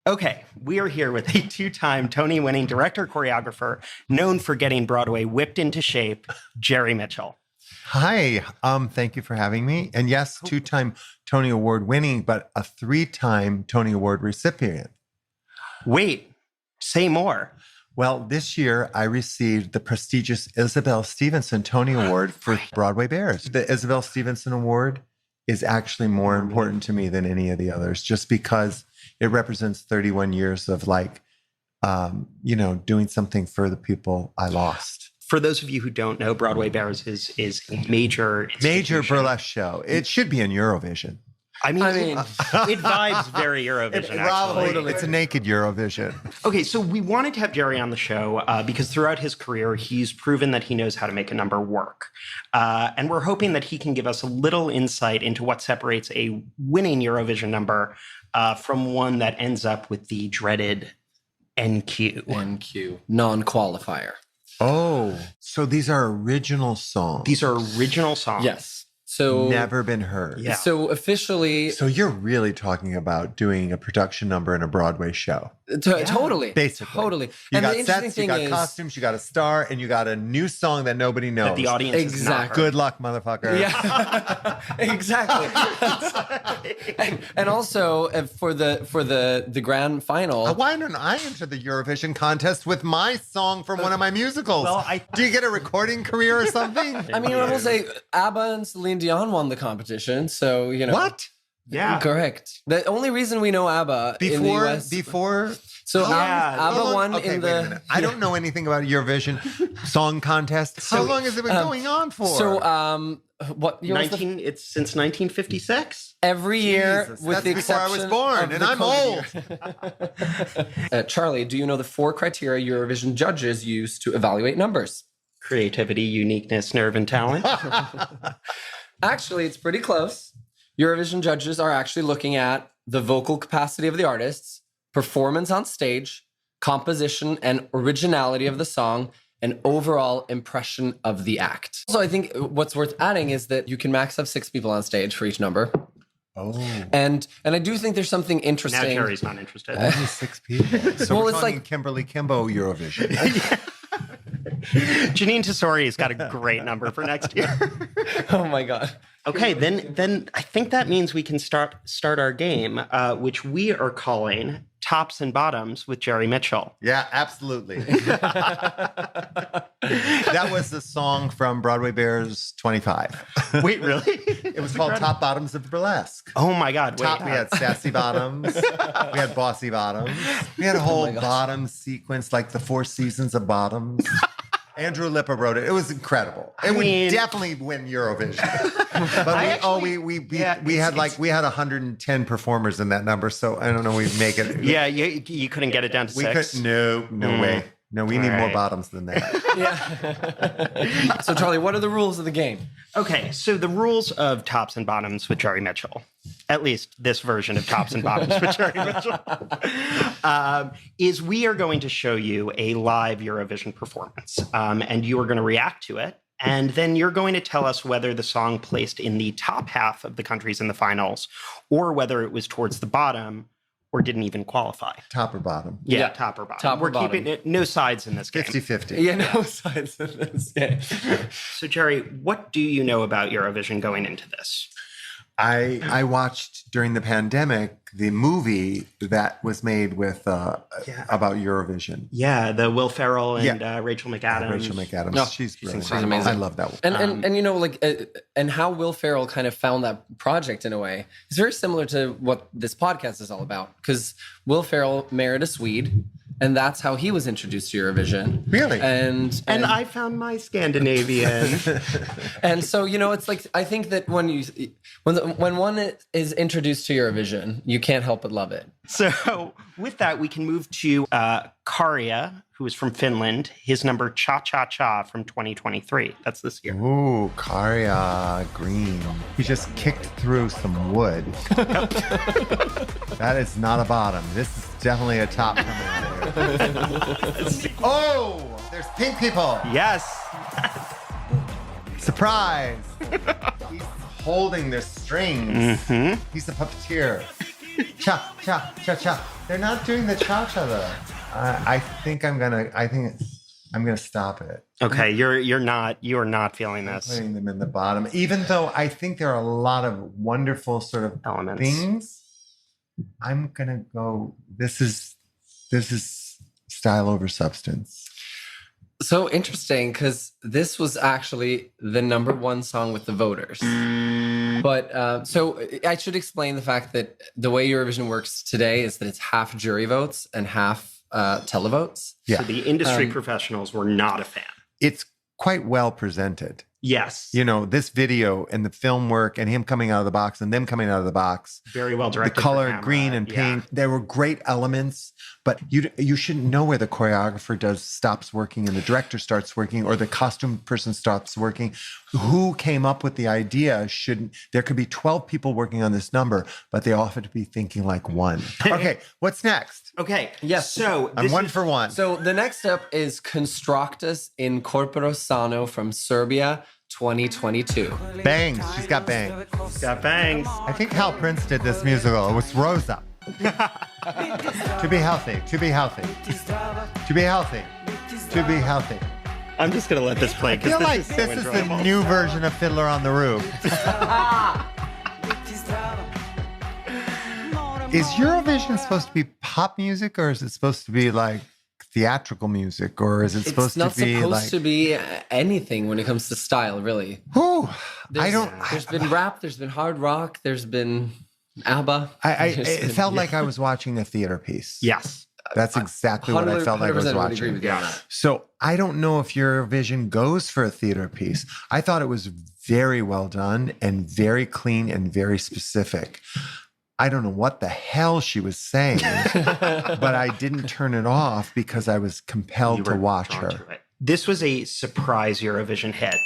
Okay, we are here with a two-time Tony-winning director-choreographer known for getting Broadway whipped into shape, Jerry Mitchell. Hi, thank you for having me. And yes, two-time Tony Award winning, but a three-time Tony Award recipient. Wait, say more. Well, this year I received the prestigious Isabel Stevenson Tony Award for Broadway Bears. The Isabel Stevenson Award is actually more important to me than any of the others, just because it represents 31 years of doing something for the people I lost. For those of you who don't know, Broadway Bears is a major burlesque show. It should be in Eurovision. I mean, it vibes very Eurovision, actually. It's a naked Eurovision. Okay, so we wanted to have Jerry on the show because throughout his career, he's proven that he knows how to make a number work. And we're hoping that he can give us a little insight into what separates a winning Eurovision number from one that ends up with the dreaded NQ. NQ, non-qualifier. Oh, so these are original songs. These are original songs. Yes. So never been heard. Yeah. So officially, so you're really talking about doing a production number in a Broadway show. Totally, basically, totally. You and got the interesting sets, thing you got is, costumes, you got a star, and you got a new song that nobody knows. That the audience exactly. has not heard. Good luck, motherfucker. Yeah, exactly. and also for the grand final. Why don't I enter the Eurovision contest with my song from one of my musicals? Well, do you get a recording career or something? I mean, I will say ABBA and Celine Dion won the competition, so you know what? Yeah, correct. The only reason we know ABBA in the US before. So ABBA won okay, in wait a minute. I don't know anything about Eurovision Song Contest. How long has it been going on for? So what year was it's since 1956. Every year, Jesus, with the before I was exception born, of and the I'm COVID old. Charlie, do you know the 4 criteria Eurovision judges use to evaluate numbers? Creativity, uniqueness, nerve, and talent. Actually, it's pretty close. Eurovision judges are actually looking at the vocal capacity of the artists, performance on stage, composition and originality of the song, and overall impression of the act. So I think what's worth adding is that you can max have 6 people on stage for each number. Oh. And I do think there's something interesting. Now Jerry's not interested. Only 6 people. So Well, we're it's talking like Kimberly Kimbo Eurovision. Janine Tesori's got a great number for next year. Oh my God. Okay, then I think that means we can start our game, which we are calling Tops and Bottoms with Jerry Mitchell. Yeah, absolutely. That was the song from Broadway Bears 25. Wait, really? It was called Top Bottoms of Burlesque. Oh my God! Wait, We had sassy bottoms. We had bossy bottoms. We had a whole bottom sequence, like the 4 seasons of bottoms. Andrew Lippa wrote it. It was incredible. It would definitely win Eurovision. But we had 110 performers in that number, so I don't know. We make it. Yeah, you couldn't get it down to 6. No way. No, we need more bottoms than that. Yeah. So Charlie, what are the rules of the game? Okay, so the rules of Tops and Bottoms with Jerry Mitchell, at least this version of Tops and Bottoms with Jerry Mitchell, is we are going to show you a live Eurovision performance, and you are going to react to it. And then you're going to tell us whether the song placed in the top half of the countries in the finals or whether it was towards the bottom or didn't even qualify. Top or bottom? Yeah, top or bottom. Top or We're bottom. keeping it, no sides in this game. 50-50. Yeah, no sides in this game. So, Jerry, what do you know about Eurovision going into this? I watched during the pandemic the movie that was made with about Eurovision. Yeah, the Will Ferrell and Rachel McAdams. Rachel McAdams. No, she's brilliant. she's amazing. I love that one. And you know, like, and how Will Ferrell kind of found that project in a way is very similar to what this podcast is all about. Because Will Ferrell married a Swede, and that's how he was introduced to Eurovision. Really? And I found my Scandinavian. And so, you know, it's like, I think that when one is introduced to Eurovision, you can't help but love it. So with that, we can move to Karja, who is from Finland. His number Cha Cha Cha from 2023. That's this year. Ooh, Karja Green. He just kicked through some wood. That is not a bottom. This is definitely a top coming out here. Oh, there's pink people. Yes. Surprise. He's holding their strings. Mm-hmm. He's a puppeteer. cha, cha, cha, cha. They're not doing the cha-cha though. I think I'm gonna stop it. Okay, you are not feeling this. Putting them in the bottom, even though I think there are a lot of wonderful sort of Elements. things. I'm gonna go. This is style over substance. So interesting, because this was actually the #1 song with the voters. But so I should explain the fact that the way Eurovision works today is that it's half jury votes and half televotes. Yeah. So the industry professionals were not a fan. It's quite well presented. Yes. You know, this video and the film work and him coming out of the box and them coming out of the box. Very well directed. The color, for camera. green and pink. Yeah. There were great elements, but you shouldn't know where the choreographer stops working and the director starts working or the costume person stops working. Who came up with the idea there could be 12 people working on this number, but they all have to be thinking like one. Okay, what's next? Okay. Yes. So I'm one for one. So the next up is Constructus in Corporo Sano from Serbia, 2022. Bangs. She's got bangs. got bangs. I think Hal Prince did this musical. It was Rosa. To be healthy. To be healthy. To be healthy. To be healthy. I'm just gonna let this play I because feel this like is so this is the enjoyable. new version of Fiddler on the Roof. Is Eurovision supposed to be pop music or is it supposed to be like theatrical music or is it supposed It's not to be supposed like to be anything when it comes to style, really. Whew, There's been rap, there's been hard rock, there's been ABBA. it felt like I was watching a theater piece. Yes. That's exactly what I felt like I was 100% would agree watching. with you on that. So I don't know if Eurovision goes for a theater piece. I thought it was very well done and very clean and very specific. I don't know what the hell she was saying, but I didn't turn it off because I was compelled to watch drawn her. to it. This was a surprise Eurovision hit.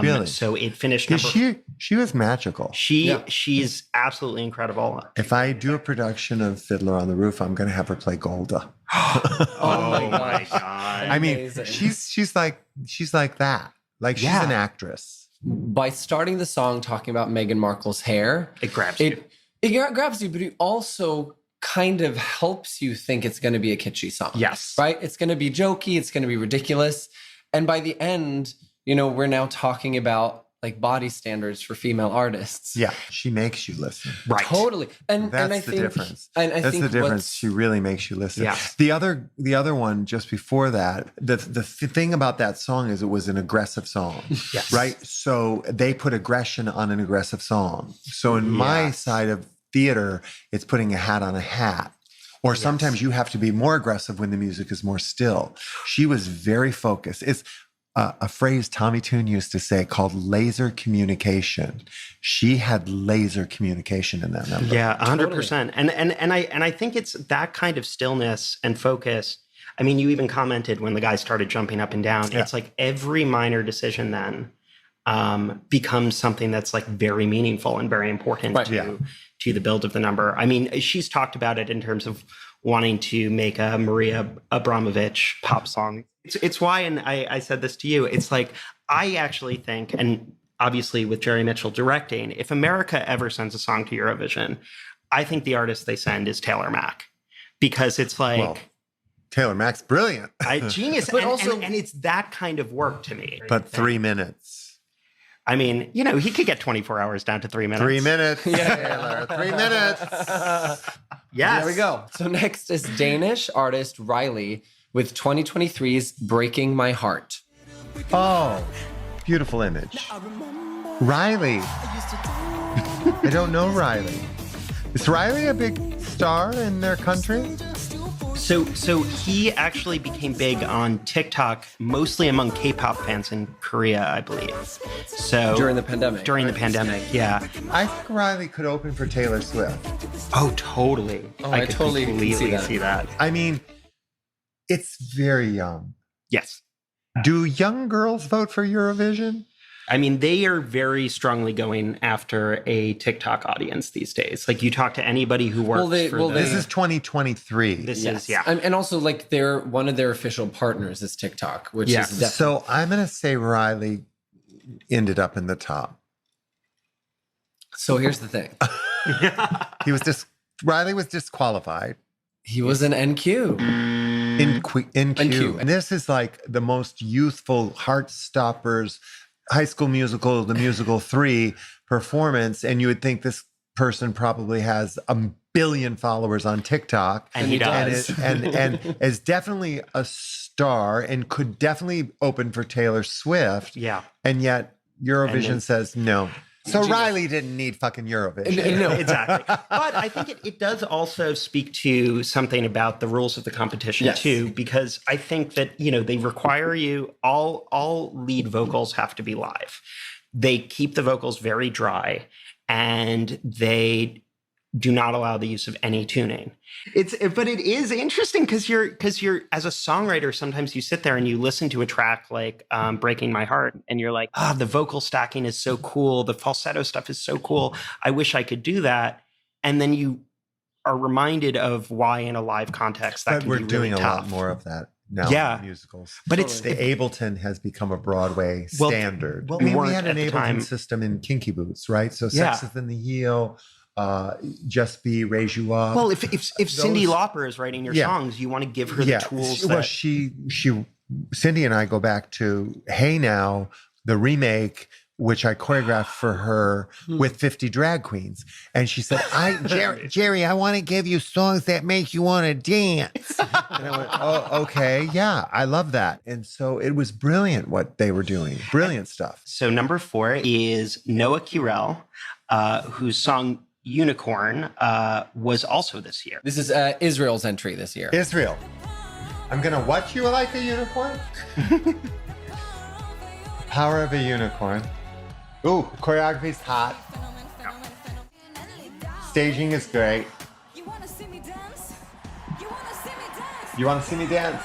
Really? So it finished number. She was magical. She's absolutely incredible. If I do a production of Fiddler on the Roof, I'm going to have her play Golda. Oh my god! I mean, Amazing. she's like that. Like she's Yeah. an actress. By starting the song talking about Meghan Markle's hair, It grabs you. it grabs you, but it also kind of helps you think it's going to be a kitschy song. Yes. Right? It's going to be jokey. It's going to be ridiculous. And by the end, we're now talking about like body standards for female artists. Yeah, she makes you listen. Right. Totally. And That's I the think difference. And I That's think the difference. what's- She really makes you listen. Yeah. The other one just before that, the thing about that song is it was an aggressive song. Yes. Right? So they put aggression on an aggressive song. So in my Yes. side of theater, it's putting a hat on a hat. Or sometimes you have to be more aggressive when the music is more still. She was very focused. It's a phrase Tommy Tune used to say called laser communication. She had laser communication in that number. Yeah, 100%. And I think it's that kind of stillness and focus. I mean, you even commented when the guy started jumping up and down. Yeah. It's like every minor decision then becomes something that's like very meaningful and very important Right, to the build of the number. I mean, she's talked about it in terms of wanting to make a Maria Abramovich pop song. It's why, and I said this to you, it's like, I actually think, and obviously with Jerry Mitchell directing, if America ever sends a song to Eurovision, I think the artist they send is Taylor Mack. Because it's like... Well, Taylor Mack's brilliant. Genius. But and, also- and it's that kind of work to me. But 3 minutes. I mean, he could get 24 hours down to 3 minutes. 3 minutes. Taylor, 3 minutes. Yes. There we go. So next is Danish artist Riley with 2023's Breaking My Heart. Oh, beautiful image. Riley. I don't know Riley. Is Riley a big star in their country? So he actually became big on TikTok, mostly among K-pop fans in Korea, I believe. So During the pandemic. During the pandemic, yeah. I think Riley could open for Taylor Swift. Oh, totally. Oh, I could totally completely see that. I mean, it's very young. Yes. Do young girls vote for Eurovision? I mean, they are very strongly going after a TikTok audience these days. Like you talk to anybody who works This is 2023. This Yes. is, yeah. And also, like, one of their official partners is TikTok, which Yeah. is definitely... So I'm going to say Riley ended up in the top. So here's the thing. He was just Riley was disqualified. He was an NQ. In Q. And this is like the most youthful, heart stoppers, High School Musical, the musical 3 performance. And you would think this person probably has a billion followers on TikTok. And he does. And is definitely a star and could definitely open for Taylor Swift. Yeah. And yet Eurovision says no. So Riley didn't need fucking Eurovision. No, exactly. But I think it does also speak to something about the rules of the competition too, because I think that, they require you, all lead vocals have to be live. They keep the vocals very dry and they do not allow the use of any tuning. But it is interesting because you're as a songwriter, sometimes you sit there and you listen to a track like Breaking My Heart and you're like, the vocal stacking is so cool. The falsetto stuff is so cool. I wish I could do that. And then you are reminded of why in a live context that but can we're be doing really a tough. lot more of that now in musicals. But the Ableton has become a Broadway standard. Well, I mean, we weren't had an at the Ableton time. system in Kinky Boots, right? So Sex is in the Heel, Just Be, Raise You Up. Well, if Cyndi Lauper is writing your songs, you want to give her the tools. Well, Cindy and I go back to Hey Now, the remake, which I choreographed for her with 50 drag queens. And she said, Jerry, I want to give you songs that make you want to dance. And I went, oh, okay. Yeah, I love that. And so it was brilliant what they were doing. Brilliant stuff. So number 4 is Noah Kirel, whose song Unicorn was also this year. This is Israel's entry this year. Israel. I'm going to watch you like a unicorn. Power of a unicorn. Ooh, choreography's hot. Staging is great. You want to see me dance? You want to see me dance?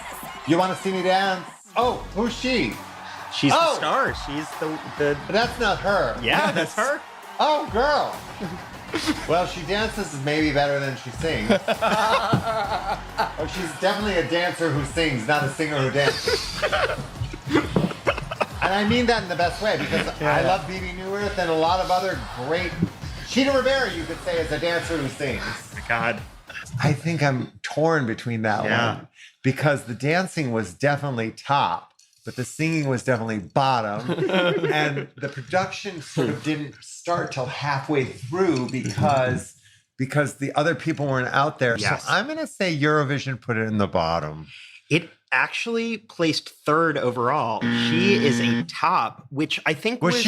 You want to see me dance? Oh, who's she? She's the star. She's the. But that's not her. Yeah, that's her. Oh, girl. Well, she dances maybe better than she sings. Oh, she's definitely a dancer who sings, not a singer who dances. And I mean that in the best way because I love BB New Earth and a lot of other great. Sheena Rivera, you could say, is a dancer who sings. Oh my God. I think I'm torn between that one because the dancing was definitely top, but the singing was definitely bottom. And the production sort of didn't start till halfway through because the other people weren't out there. Yes. So I'm going to say Eurovision put it in the bottom. It actually placed 3rd overall. She is a top, which I think was...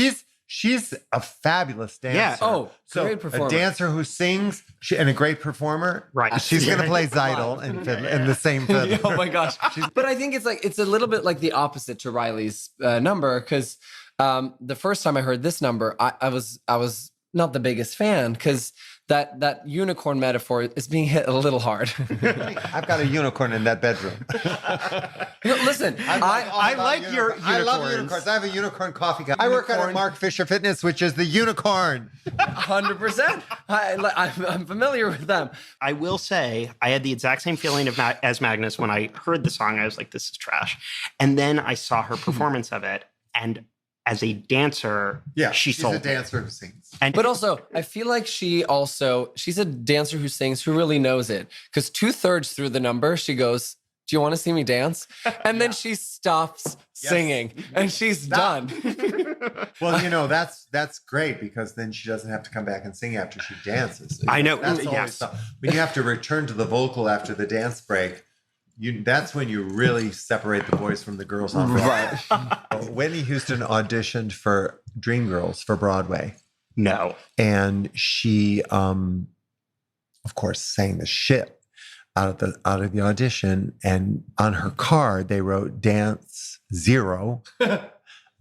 She's a fabulous dancer. Yeah. Oh, great performer. A dancer who sings and a great performer. Right. She's going to play Zeidel in the same fiddle. Oh my gosh. But I think it's a little bit like the opposite to Riley's number because the first time I heard this number, I was not the biggest fan because that unicorn metaphor is being hit a little hard. I've got a unicorn in that bedroom. Listen, I like your unicorns. I love unicorns. I have a unicorn coffee cup. I work at Mark Fisher Fitness, which is the unicorn. 100%. I'm familiar with them. I will say I had the exact same feeling as Magnus when I heard the song. I was like, this is trash. And then I saw her performance of it. And as a dancer, she's a dancer who sings. But also, I feel like she's a dancer who sings, who really knows it. Because 2/3 through the number, she goes, do you want to see me dance? And then she stops singing and she's done. Well, that's great because then she doesn't have to come back and sing after she dances. I know. That's always tough. When you have to return to the vocal after the dance break, that's when you really separate the boys from the girls on Broadway. Right. Whitney Houston auditioned for Dreamgirls for Broadway. No. And she, of course, sang the shit out of the audition. And on her card, they wrote dance 0,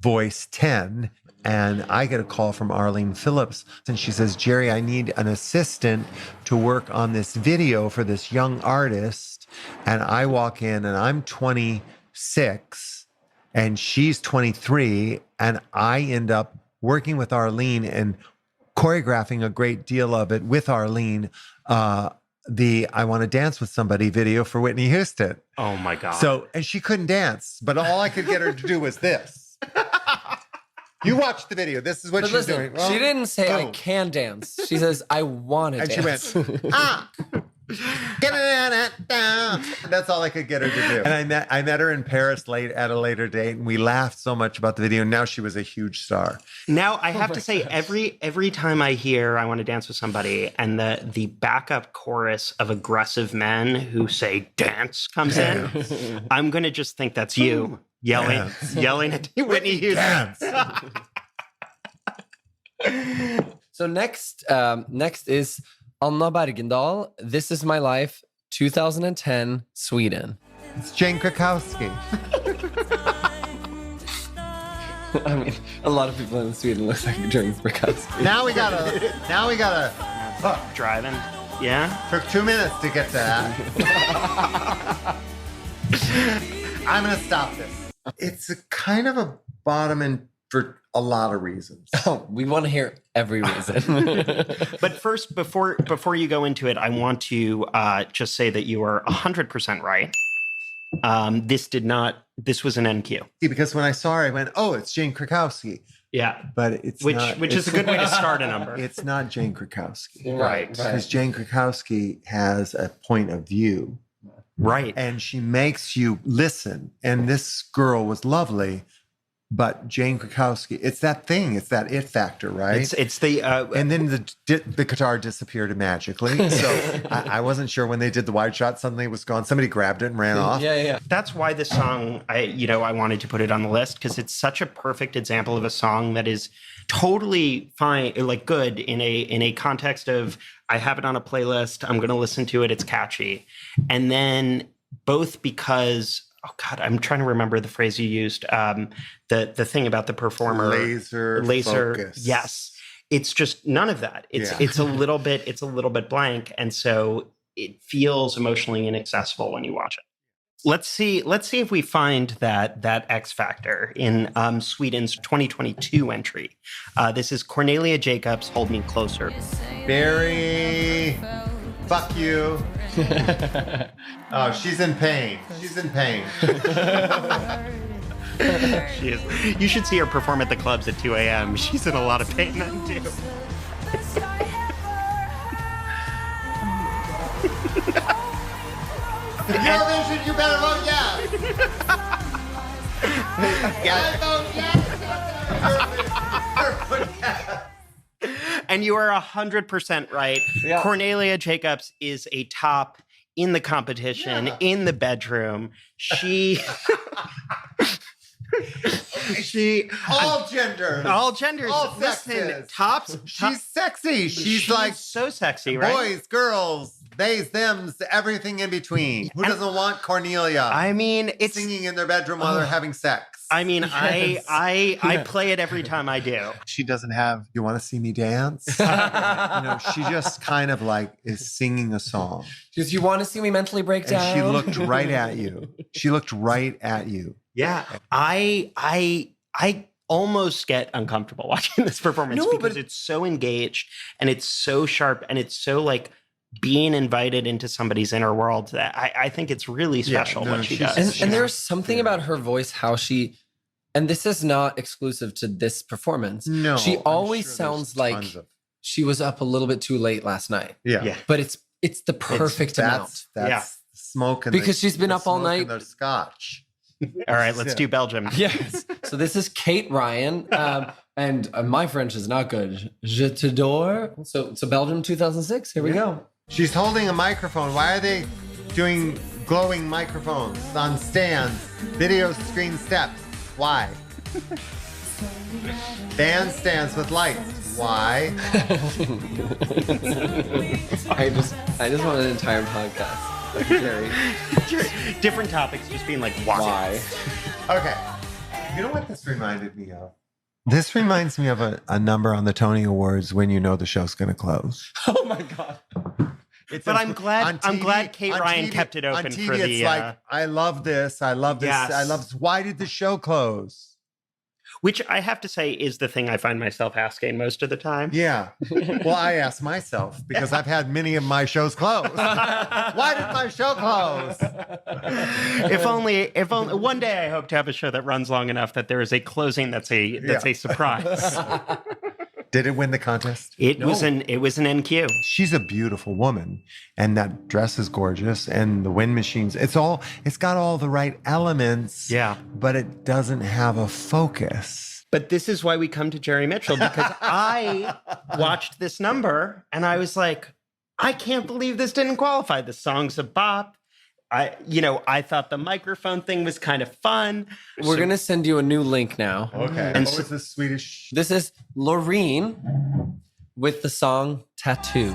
voice 10. And I get a call from Arlene Phillips. And she says, Jerry, I need an assistant to work on this video for this young artist. And I walk in and I'm 26 and she's 23. And I end up working with Arlene and choreographing a great deal of it with Arlene, the I Want to Dance with Somebody video for Whitney Houston. Oh my God. So, and she couldn't dance, but all I could get her to do was this. You watch the video. This is what But she's listen, doing. Well, she didn't say I boom. can dance. She says I want to And dance. she went, ah. Get it down. That's all I could get her to do. And I met her in Paris at a later date, and we laughed so much about the video. Now she was a huge star. Now I have to say, every time I hear "I Want to Dance with Somebody" and the backup chorus of aggressive men who say "dance" comes in, I'm gonna just think that's you yelling at Whitney Houston. So next is Anna Bergendahl. This is My Life, 2010, Sweden. It's Jane Krakowski. I mean, a lot of people in Sweden look like Jane Krakowski. Now we gotta. Look, Driving, yeah. took 2 minutes to get to that. I'm gonna stop this. It's a kind of a bottom for a lot of reasons. Oh, we want to hear every reason. But first, before you go into it, I want to just say that you are 100% right. This was an NQ. Because when I saw her, I went, "Oh, it's Jane Krakowski." Yeah, But it's not, which is a good way to start a number. It's not Jane Krakowski. Right. Because Jane Krakowski has a point of view. Right. And she makes you listen. And this girl was lovely, but Jane Krakowski, it's that thing. It's that it factor, right? It's the and then the guitar disappeared magically. So I wasn't sure when they did the wide shot. Suddenly it was gone. Somebody grabbed it and ran off. Yeah. That's why this song, I wanted to put it on the list because it's such a perfect example of a song that is totally fine, like good in a context of I have it on a playlist. I'm going to listen to it. It's catchy, and then both because. Oh God, I'm trying to remember the phrase you used. The thing about the performer, laser focus. Yes, it's just none of that. It's a little bit blank, and so it feels emotionally inaccessible when you watch it. Let's see if we find that X factor in Sweden's 2022 entry. This is Cornelia Jacobs, "Hold Me Closer." Barry, fuck you. Oh, she's in pain. She's in pain. She is. You should see her perform at the clubs at 2 a.m. She's in a lot of pain then too. Eurovision, you better vote yes. I vote yes. And you are 100% right. Yeah. Cornelia Jacobs is a top in the competition, in the bedroom. She all genders. all genders. All Listen, sexes. tops. She's sexy. She's like so sexy, right? boys, girls, theys, thems, everything in between. Who doesn't want Cornelia I mean, it's. singing in their bedroom while they're having sex? I mean, Yes. I play it every time I do. She doesn't have, you want to see me dance? She just kind of like is singing a song. Just, you want to see me mentally break down? And she looked right at you. She looked right at you. Yeah, I almost get uncomfortable watching this performance because it's so engaged and it's so sharp and it's so like being invited into somebody's inner world that I think it's really special what she does. And there's something about her voice, how she, and this is not exclusive to this performance. No, she I'm always sure sounds there's like tons of- she was up a little bit too late last night. Yeah. But it's the perfect amount. That's smoke and Because she's been up all night. The scotch. All right, let's do Belgium. Yes. So this is Kate Ryan. And my French is not good. Je t'adore. So Belgium 2006. Here we go. She's holding a microphone. Why are they doing glowing microphones on stands? Video screen steps. Why? Bandstands with lights. Why? I just want an entire podcast. Very Different topics, just being like, why? Okay. You know what this reminded me of? This reminds me of a number on the Tony Awards when you know the show's going to close. Oh my God. But I'm glad Kate Ryan kept it open on TV, for the. It's like, I love this. I love this. Yes. I love this. Why did the show close? which I have to say is the thing I find myself asking most of the time. Yeah. Well, I ask myself because I've had many of my shows close. Why did my show close? If only one day I hope to have a show that runs long enough that there is a closing that's a surprise. Did it win the contest? It was an NQ. She's a beautiful woman, and that dress is gorgeous, and the wind machines. It's got all the right elements. Yeah. But it doesn't have a focus. But this is why we come to Jerry Mitchell, because I watched this number and I was like, I can't believe this didn't qualify. The song's a bop. I thought the microphone thing was kind of fun. We're going to send you a new link now. Okay. And what was this Swedish? This is Loreen with the song Tattoo.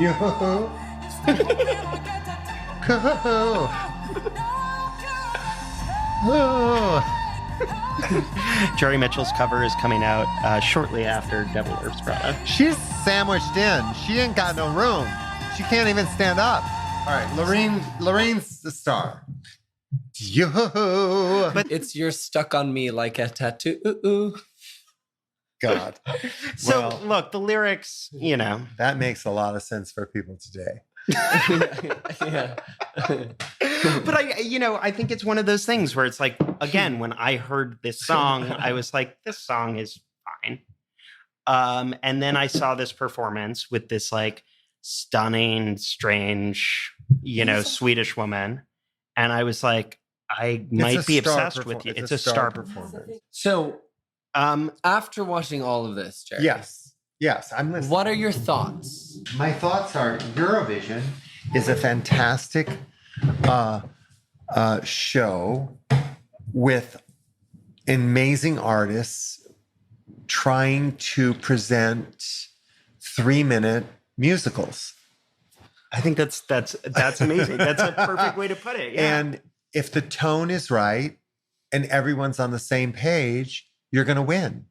Yo. Jerry Mitchell's cover is coming out shortly after Devil Wears Prada. She's sandwiched in. She ain't got no room. She can't even stand up. All right, Lorraine's the star. Yo. But it's You're Stuck on Me Like a Tattoo. God. So look, the lyrics, That makes a lot of sense for people today. Yeah. But I think it's one of those things where it's like, again, when I heard this song, I was like, this song is fine. And then I saw this performance with this like stunning, strange, Swedish woman. And I was like, I might be obsessed with you. It's a star performance. So, after watching all of this, Jerry. Yes, I'm listening. What are your thoughts? My thoughts are Eurovision is a fantastic show with amazing artists trying to present 3-minute musicals. I think that's amazing. That's a perfect way to put it. Yeah. And if the tone is right and everyone's on the same page, you're going to win.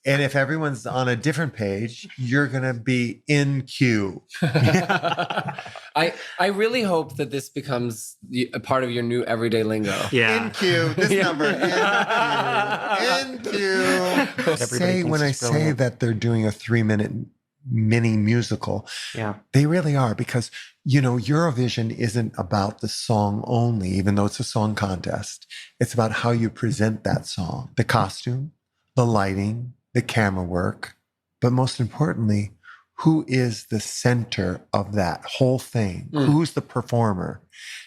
And if everyone's on a different page, you're going to be in queue. I really hope that this becomes a part of your new everyday lingo. Yeah. In queue. This number. In queue. When I say that they're doing a 3-minute mini musical, they really are, because, Eurovision isn't about the song only, even though it's a song contest. It's about how you present that song, the costume, the lighting, the camera work, but most importantly, who is the center of that whole thing? Who's the performer?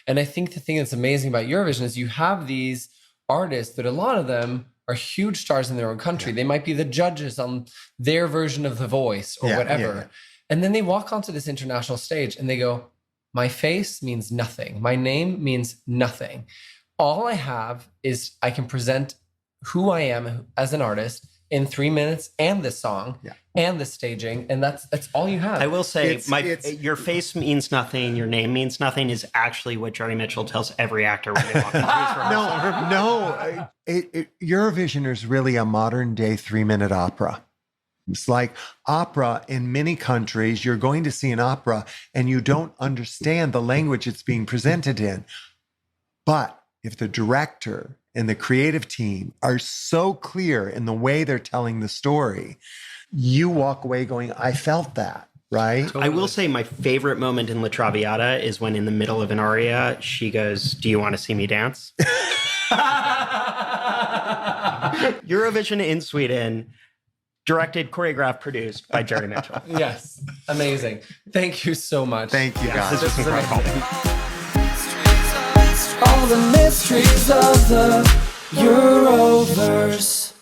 And I think the thing that's amazing about Eurovision is you have these artists, but a lot of them are huge stars in their own country. They might be the judges on their version of The Voice or whatever. Yeah. And then they walk onto this international stage and they go, my face means nothing. My name means nothing. All I have is I can present who I am as an artist in 3 minutes, and this song, and the staging, and that's all you have. I will say, your face means nothing, your name means nothing is actually what Jerry Mitchell tells every actor when they walk into his rehearsal. Eurovision is really a modern day 3-minute opera. It's like opera in many countries. You're going to see an opera and you don't understand the language it's being presented in. But if the director and the creative team are so clear in the way they're telling the story, you walk away going, I felt that, right? Totally. I will say my favorite moment in La Traviata is when in the middle of an aria, she goes, do you want to see me dance? Eurovision in Sweden, directed, choreographed, produced by Jerry Mitchell. Yes, amazing. Thank you so much. Thank you, guys. This was incredible. All the mysteries of the Euroverse.